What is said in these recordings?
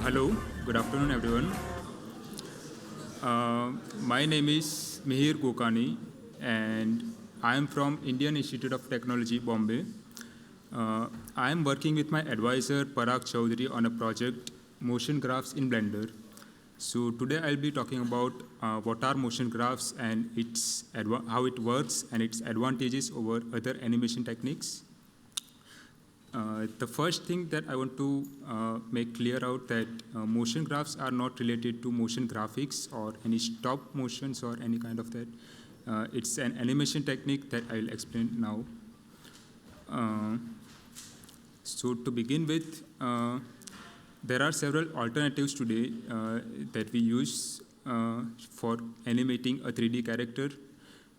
Hello, good afternoon, everyone. My name is Mihir Gokani, and I am from Indian Institute of Technology, Bombay. I am working with my advisor, Parag Chaudhuri, on a project, Motion Graphs in Blender. So today I'll be talking about what are motion graphs and how it works and its advantages over other animation techniques. The first thing that I want to make clear out that motion graphs are not related to motion graphics or any stop motions or any kind of that. It's an animation technique that I'll explain now. So to begin with, there are several alternatives today that we use for animating a 3D character.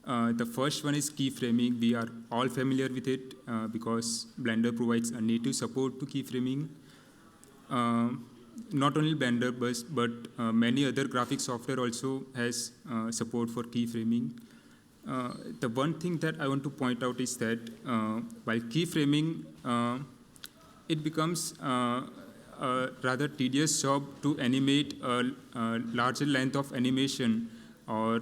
The first one is keyframing. We are all familiar with it because Blender provides a native support to keyframing. Not only Blender, but many other graphic software also has support for keyframing. The one thing that I want to point out is that while keyframing, it becomes a rather tedious job to animate a larger length of animation, or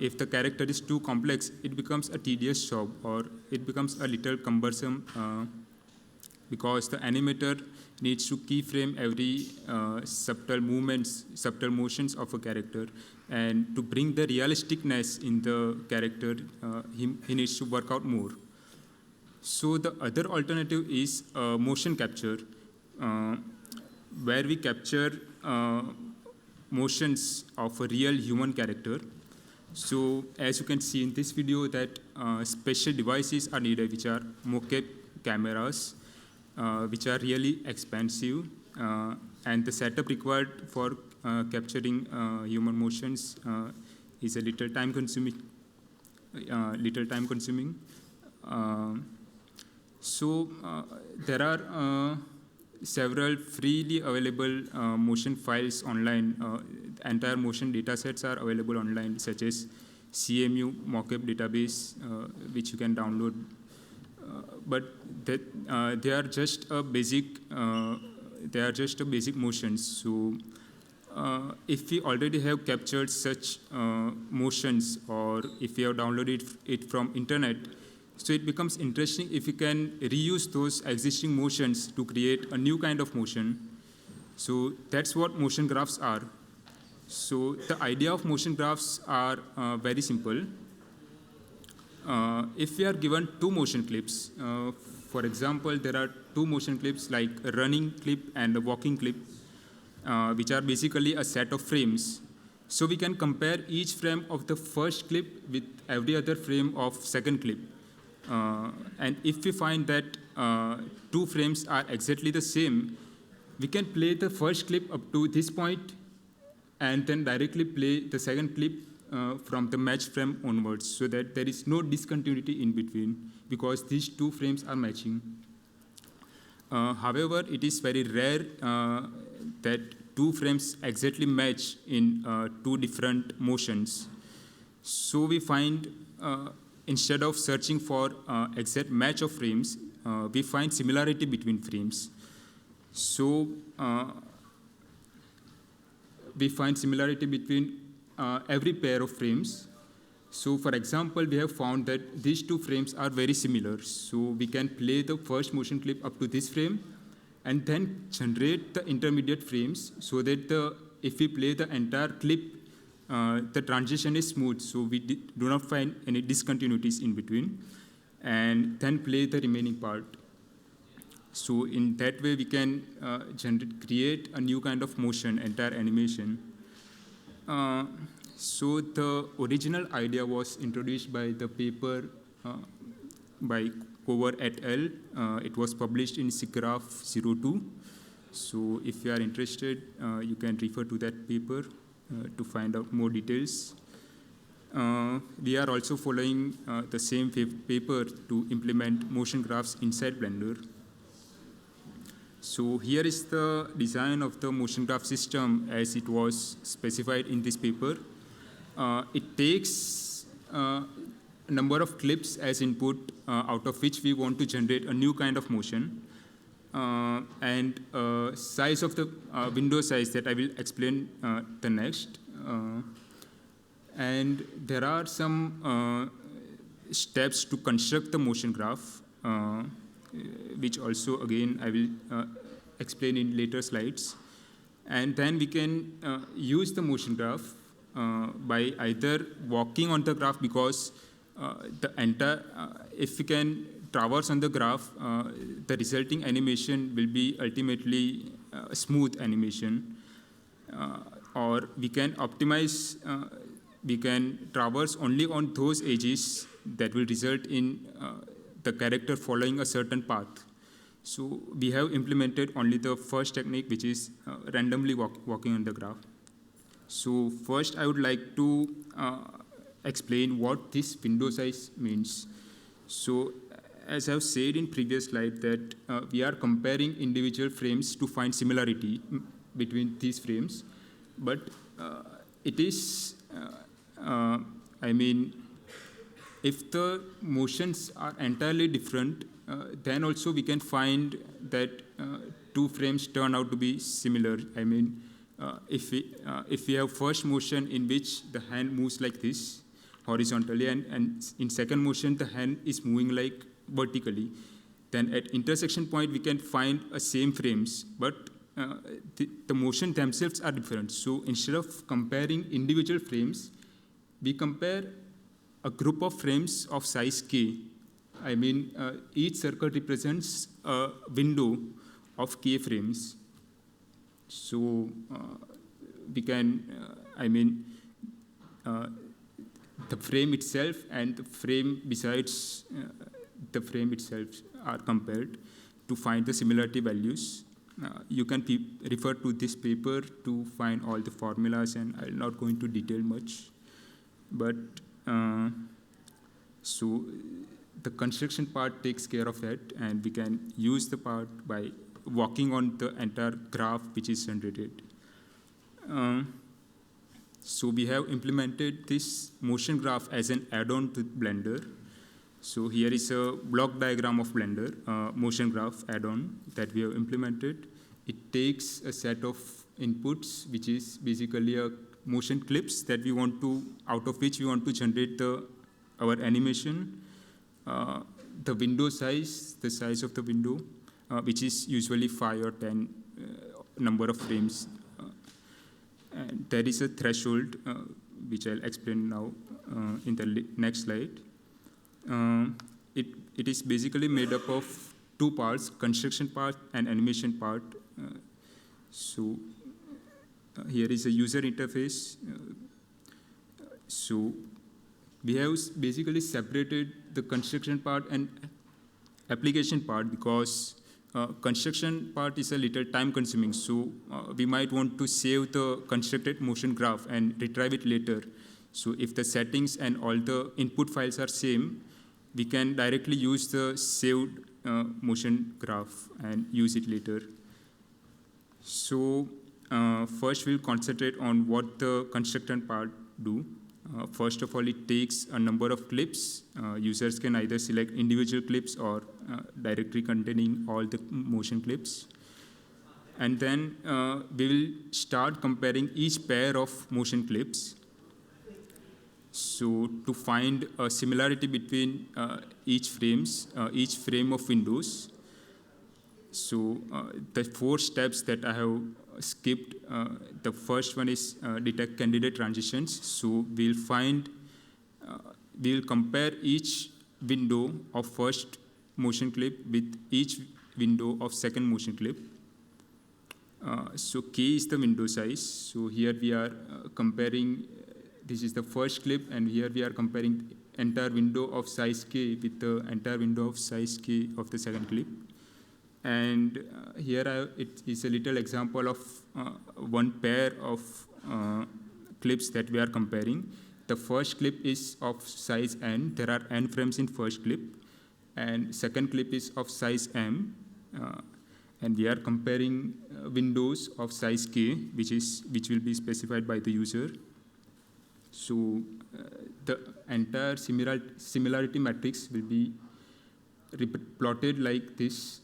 if the character is too complex, it becomes a tedious job, or it becomes a little cumbersome because the animator needs to keyframe every subtle movements, subtle motions of a character. And to bring the realisticness in the character, he needs to work out more. So the other alternative is motion capture, where we capture motions of a real human character. So as you can see in this video that special devices are needed, which are mocap cameras, which are really expensive, and the setup required for capturing human motions is a little time consuming. There are several freely available motion files online. Entire motion datasets are available online, such as CMU mockup database, which you can download. But they are just a basic. They are just a basic motions. So if we already have captured such motions, or if we have downloaded it from internet, so it becomes interesting if we can reuse those existing motions to create a new kind of motion. So that's what motion graphs are. So the idea of motion graphs are very simple. If we are given two motion clips, for example, there are two motion clips like a running clip and a walking clip, which are basically a set of frames. So we can compare each frame of the first clip with every other frame of second clip. And if we find that two frames are exactly the same, we can play the first clip up to this point and then directly play the second clip from the match frame onwards, so that there is no discontinuity in between because these two frames are matching. However, it is very rare that two frames exactly match in two different motions. So we find instead of searching for exact match of frames, we find similarity between frames. So we find similarity between every pair of frames. So for example, we have found that these two frames are very similar. So we can play the first motion clip up to this frame and then generate the intermediate frames so that if we play the entire clip, the transition is smooth, so we do not find any discontinuities in between, and then play the remaining part. So in that way, we can create a new kind of motion, entire animation. So the original idea was introduced by the paper by Cover et al. It was published in SIGGRAPH 02. So if you are interested, you can refer to that paper to find out more details. We are also following the same paper to implement motion graphs inside Blender. So here is the design of the motion graph system as it was specified in this paper. It takes a number of clips as input, out of which we want to generate a new kind of motion. And size of the window size that I will explain the next. And there are some steps to construct the motion graph, which also, again, I will explain in later slides. And then we can use the motion graph by either walking on the graph, because if we can traverse on the graph, the resulting animation will be ultimately a smooth animation. Or we can optimize, we can traverse only on those edges that will result in the character following a certain path. So we have implemented only the first technique, which is randomly walking on the graph. So first, I would like to explain what this window size means. So as I've said in previous slide, that we are comparing individual frames to find similarity between these frames. But it is, I mean, if the motions are entirely different, then also we can find that two frames turn out to be similar. I mean, if we have first motion in which the hand moves like this, horizontally, and in second motion, the hand is moving like vertically, then at intersection point, we can find same frames, but the motion themselves are different. So instead of comparing individual frames, we compare a group of frames of size k. I mean, each circle represents a window of k frames. So we can, the frame itself and the frame besides the frame itself are compared to find the similarity values. You can refer to this paper to find all the formulas, and I'll not go into detail much. But so the construction part takes care of that, and we can use the part by walking on the entire graph which is generated. So we have implemented this motion graph as an add-on to Blender. So here is a block diagram of Blender, motion graph add-on that we have implemented. It takes a set of inputs, which is basically a motion clips that we want to, out of which we want to generate our animation. The window size, the size of the window, which is usually 5 or 10 number of frames. And there is a threshold, which I'll explain now in the next slide. It is basically made up of two parts, construction part and animation part. So here is a user interface. So we have basically separated the construction part and application part, because construction part is a little time consuming. So we might want to save the constructed motion graph and retrieve it later. So if the settings and all the input files are same, we can directly use the saved motion graph and use it later. So first we'll concentrate on what the construction part do. First of all, it takes a number of clips. Users can either select individual clips or directory containing all the motion clips. And then we will start comparing each pair of motion clips. So to find a similarity between each frame of windows. So the 4 steps that I have skipped, the first one is detect candidate transitions. So we'll compare each window of first motion clip with each window of second motion clip. So K is the window size. So here we are comparing, this is the first clip, and here we are comparing entire window of size k with the entire window of size k of the second clip. And here it is a little example of one pair of clips that we are comparing. The first clip is of size n. There are n frames in first clip. And second clip is of size m. And we are comparing windows of size k, which will be specified by the user. So the entire similarity matrix will be plotted like this,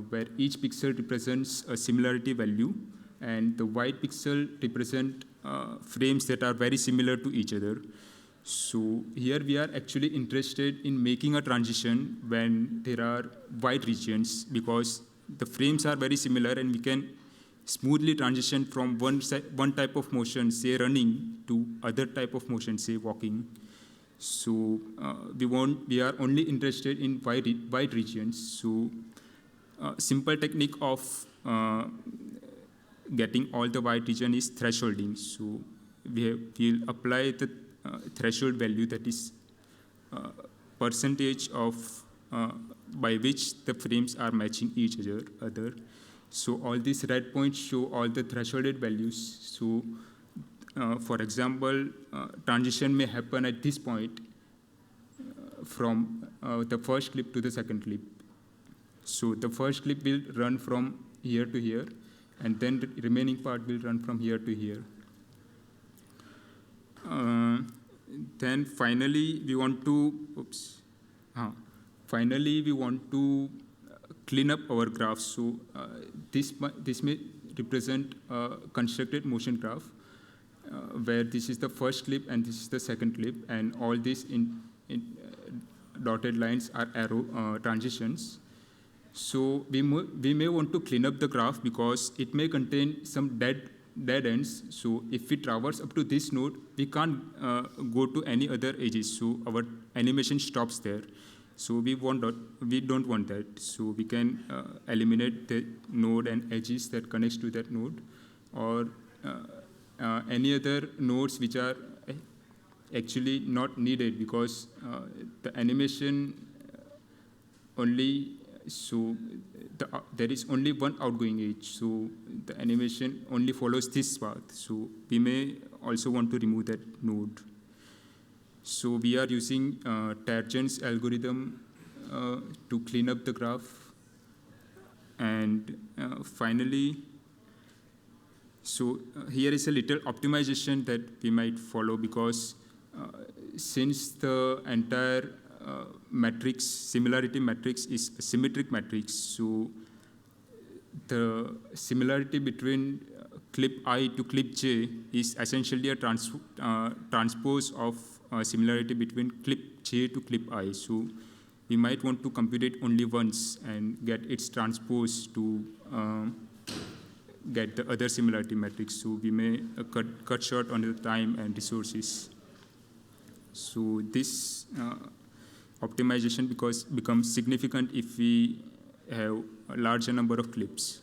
where each pixel represents a similarity value, and the white pixel represent frames that are very similar to each other. So here we are actually interested in making a transition when there are white regions, because the frames are very similar and we can smoothly transition from one type of motion, say running, to other type of motion, say walking. So we are only interested in white regions. So simple technique of getting all the white region is thresholding. So we'll apply the threshold value, that is percentage of by which the frames are matching each other. So all these red points show all the thresholded values. So for example, transition may happen at this point from the first clip to the second clip. So the first clip will run from here to here, and then the remaining part will run from here to here. Then finally, we want to, clean up our graph. So this may represent a constructed motion graph, where this is the first clip and this is the second clip, and all these dotted lines are arrow transitions. So we may want to clean up the graph because it may contain some dead ends. So if we traverse up to this node, we can't go to any other edges. So our animation stops there. So we don't want that. So we can eliminate the node and edges that connects to that node, or any other nodes which are actually not needed, because the animation only, so there is only one outgoing edge. So the animation only follows this path. So we may also want to remove that node. So we are using Targent's algorithm to clean up the graph. And finally, so here is a little optimization that we might follow, because since the entire matrix, similarity matrix, is a symmetric matrix, so the similarity between clip I to clip J is essentially a transpose of similarity between clip J to clip I. So we might want to compute it only once and get its transpose to get the other similarity matrix. So we may cut short on the time and resources. So this optimization becomes significant if we have a larger number of clips.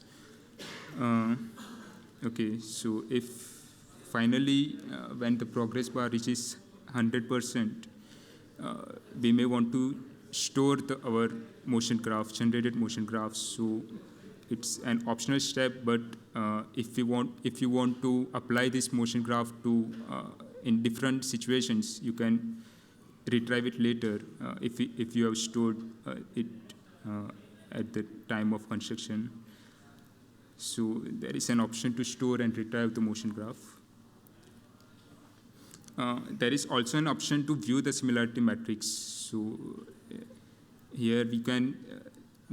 Okay, so if finally when the progress bar reaches 100%, we may want to store our motion graph, generated motion graph. So it's an optional step, but if you want to apply this motion graph to in different situations, you can retrieve it later if you have stored it at the time of construction. So there is an option to store and retrieve the motion graph. There is also an option to view the similarity matrix. So here we can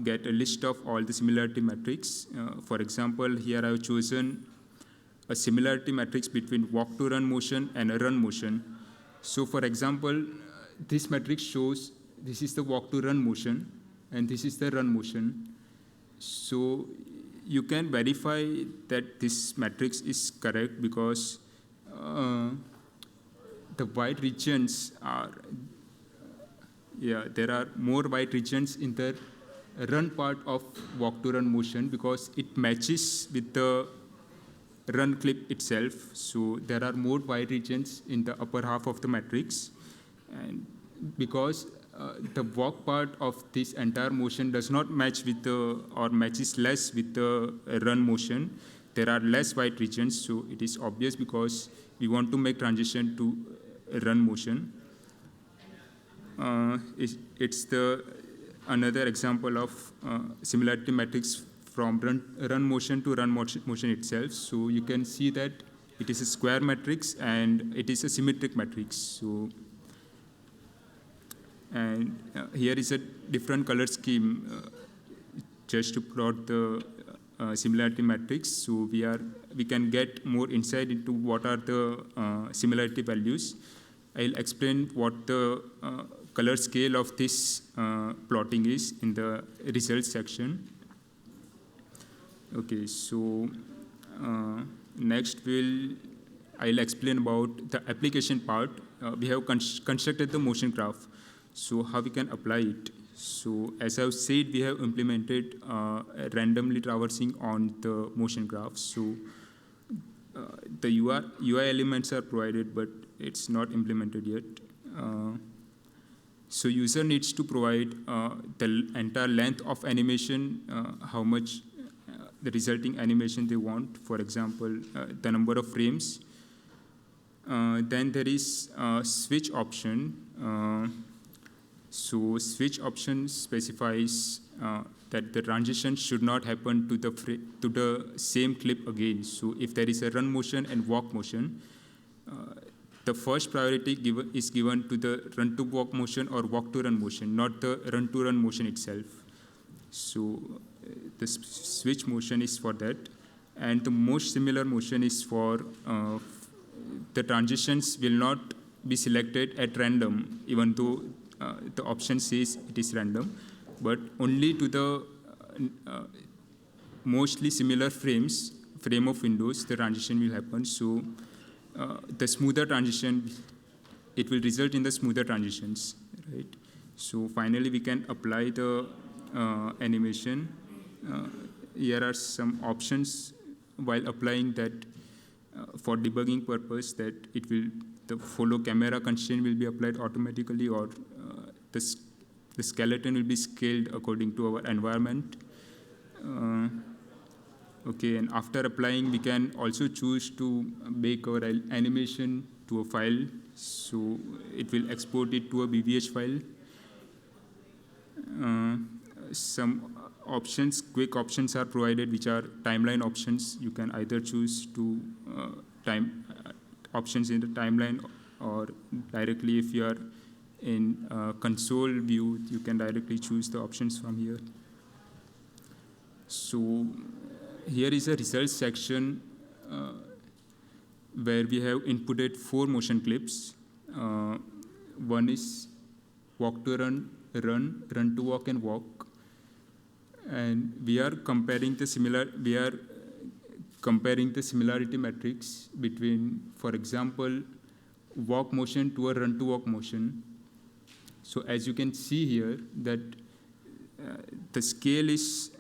get a list of all the similarity matrix. For example, here I have chosen a similarity matrix between walk to run motion and a run motion. So for example, this matrix shows this is the walk to run motion and this is the run motion. So you can verify that this matrix is correct because the white regions are, there are more white regions in the run part of walk to run motion because it matches with the run clip itself. So there are more white regions in the upper half of the matrix. And because the walk part of this entire motion does not match with the, or matches less with the run motion. There are less white regions, so it is obvious because we want to make transition to run motion. It's the another example of similarity matrix from run motion to run motion itself. So you can see that it is a square matrix and it is a symmetric matrix. So, and here is a different color scheme just to plot the similarity matrix. So we can get more insight into what are the similarity values. I'll explain what the color scale of this plotting is in the results section. Okay, so next I'll explain about the application part. We have constructed the motion graph. So how we can apply it? So as I've said, we have implemented randomly traversing on the motion graph. So the UI elements are provided, but it's not implemented yet. So user needs to provide the entire length of animation, how much the resulting animation they want. For example, the number of frames. Then there is a switch option. So switch option specifies that the transition should not happen to the same clip again. So if there is a run motion and walk motion, the first priority is given to the run to walk motion or walk to run motion, not the run to run motion itself. So the switch motion is for that. And the most similar motion is for the transitions will not be selected at random, even though the option says it is random, but only to the mostly similar frame of windows, the transition will happen. So the smoother transition, it will result in the smoother transitions, right? So finally, we can apply the animation. Here are some options while applying that for debugging purpose, that the follow camera constraint will be applied automatically, or the skeleton will be scaled according to our environment. Okay, and after applying, we can also choose to make our animation to a file. So it will export it to a BVH file. Some options, quick options are provided, which are timeline options. You can either choose to options in the timeline, or directly if you are in console view, you can directly choose the options from here. So here is a results section where we have inputted 4 motion clips. One is walk to run, run to walk, and walk. And we are comparing the similarity matrix between, for example, walk motion to a run to walk motion. So as you can see here, that the scale is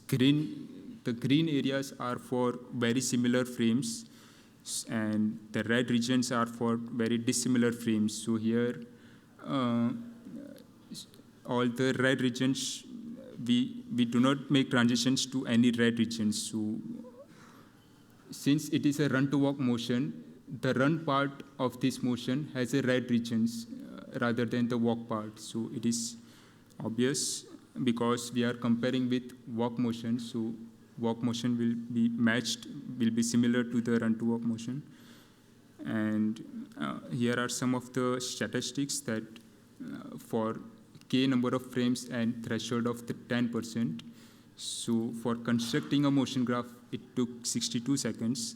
green. The green areas are for very similar frames, and the red regions are for very dissimilar frames. So here, all the red regions, we do not make transitions to any red regions. So since it is a run to walk motion, the run part of this motion has a red regions rather than the walk part. So it is obvious because we are comparing with walk motion. So walk motion will be matched, will be similar to the run to walk motion. And here are some of the statistics that for K number of frames and threshold of the 10%. So for constructing a motion graph, it took 62 seconds.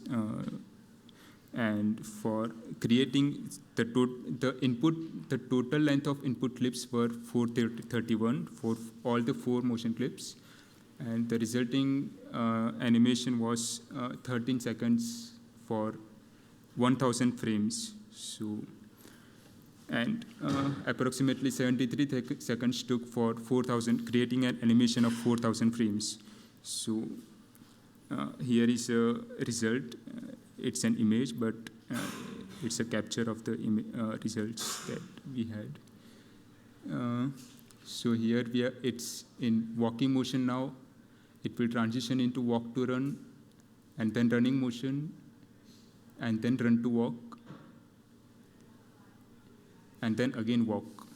And for creating the total length of input clips were 431 for all the 4 motion clips. And the resulting animation was 13 seconds for 1,000 frames. So, and approximately 73 seconds took for creating an animation of 4,000 frames. So here is a result. It's an image, but it's a capture of the results that we had. So here it's in walking motion now. It will transition into walk to run, and then running motion, and then run to walk, and then again walk.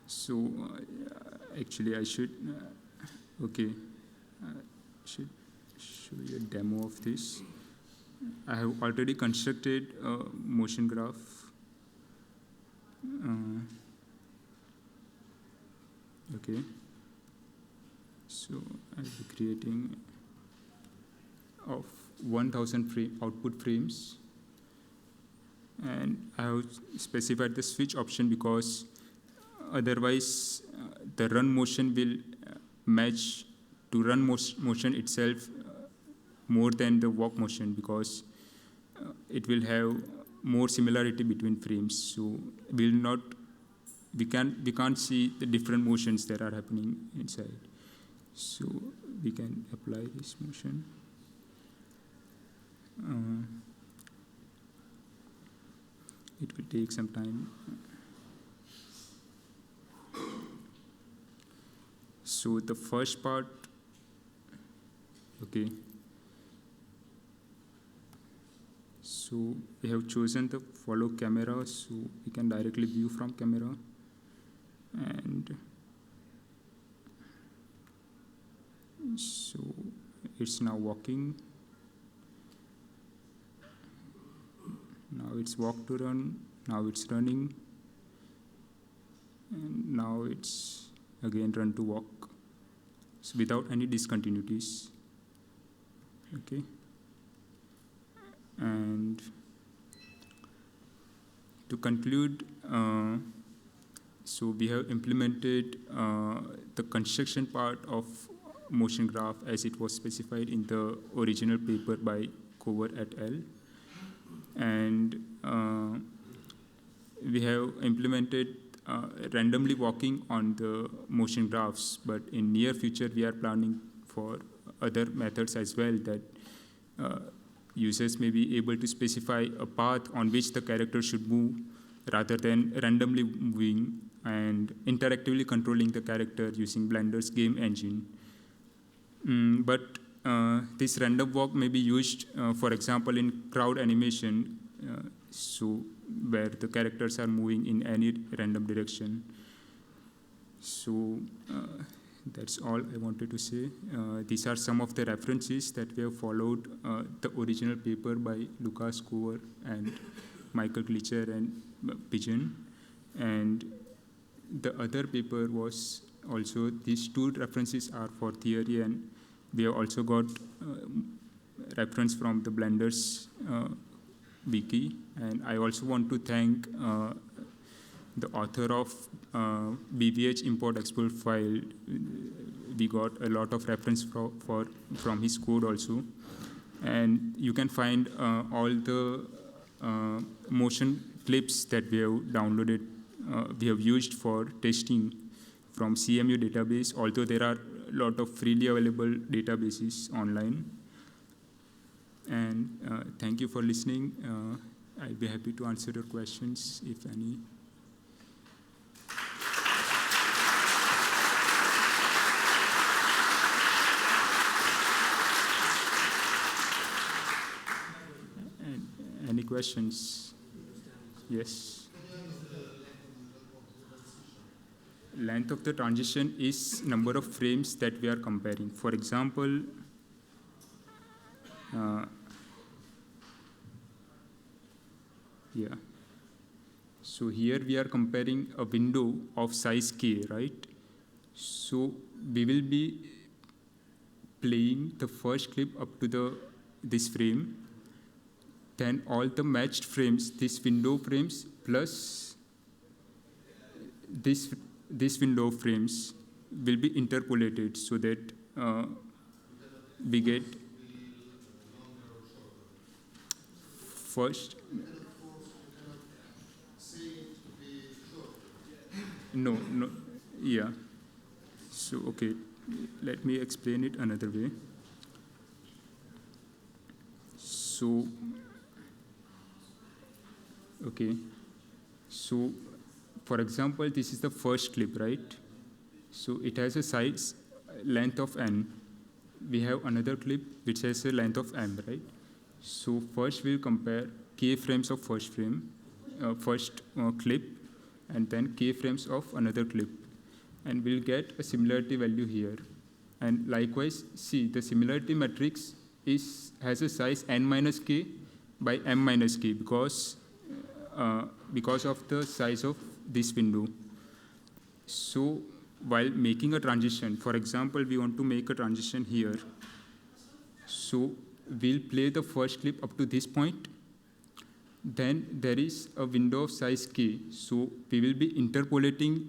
So actually I should, should show you a demo of this. I have already constructed a motion graph. Okay. So I'll be creating of 1000 output frames. And I have specified the switch option because otherwise the run motion will match to run motion itself more than the walk motion, because it will have more similarity between frames. So we can't see the different motions that are happening inside. So we can apply this motion. It will take some time. So the first part, okay. So we have chosen the follow camera, so we can directly view from camera. And so it's now walking. Now it's walk to run, now it's running, and now it's again run to walk. So without any discontinuities. Okay. And to conclude, so we have implemented the construction part of motion graph as it was specified in the original paper by Cover et al. And we have implemented randomly walking on the motion graphs, but in near future we are planning for other methods as well, that users may be able to specify a path on which the character should move rather than randomly moving, and interactively controlling the character using Blender's game engine. But this random walk may be used, for example, in crowd animation, so where the characters are moving in any random direction. So that's all I wanted to say. These are some of the references that we have followed the original paper by Lucas Cover and Michael Glitcher and Pigeon. And the other paper was also, these two references are for theory, and we have also got reference from the Blender's wiki. And I also want to thank the author of BVH import export file. We got a lot of reference from his code also. And you can find all the motion clips that we have downloaded, we have used for testing from CMU database, although there are a lot of freely available databases online. And thank you for listening. I'll be happy to answer your questions, if any. Any questions? Yes. Length of the transition is number of frames that we are comparing. For example, yeah. So here we are comparing a window of size K, right? So we will be playing the first clip up to this frame. Then all the matched frames, this window frames plus this window frames will be interpolated so that we get first. No, yeah. So, okay, let me explain it another way. So, okay. So, for example, this is the first clip, right? So it has a size length of n. We have another clip which has a length of m, right? So first we'll compare k frames of first clip, and then k frames of another clip. And we'll get a similarity value here. And likewise, see, the similarity matrix has a size n minus k by m minus k because of the size of this window. So while making a transition, for example, we want to make a transition here. So we'll play the first clip up to this point. Then there is a window of size k. So we will be interpolating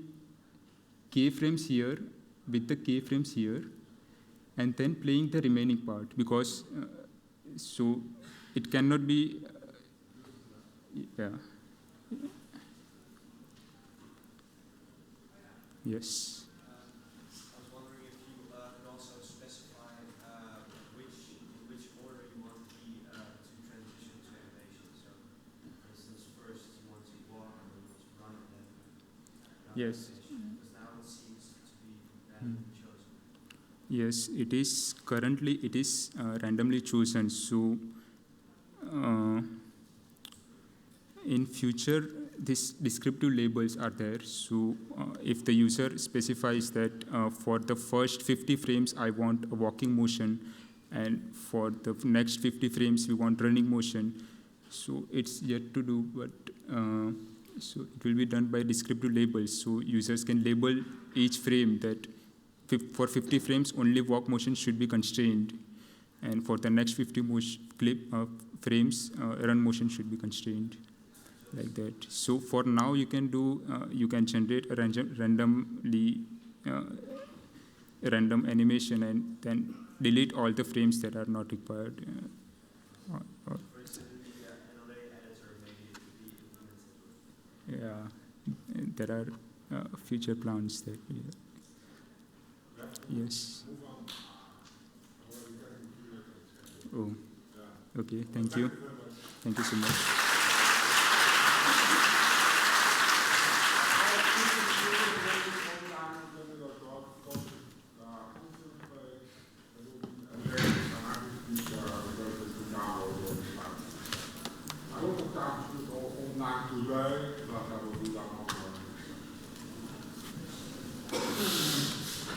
k frames here with the k frames here, and then playing the remaining part because so it cannot be, yeah. Yes. I was wondering if you could also specify in which order you want to transition to animation. So, for instance, first you want to walk and then you want to run and then Yes. because now it seems to be randomly chosen. Yes, it is currently randomly chosen. So in future, these descriptive labels are there. So if the user specifies that for the first 50 frames, I want a walking motion, and for the next 50 frames, we want running motion. So it's yet to do, but so it will be done by descriptive labels. So users can label each frame that for 50 frames, only walk motion should be constrained. And for the next 50 frames, run motion should be constrained. Like that. So for now, you can generate a random animation and then delete all the frames that are not required. For instance, in the NLA editor, maybe it could be implemented. Yeah, there are future plans that we Yes. Oh, okay. Thank you. Thank you so much.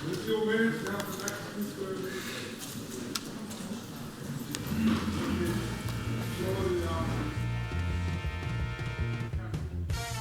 Hoeveel mensen hebben echt goed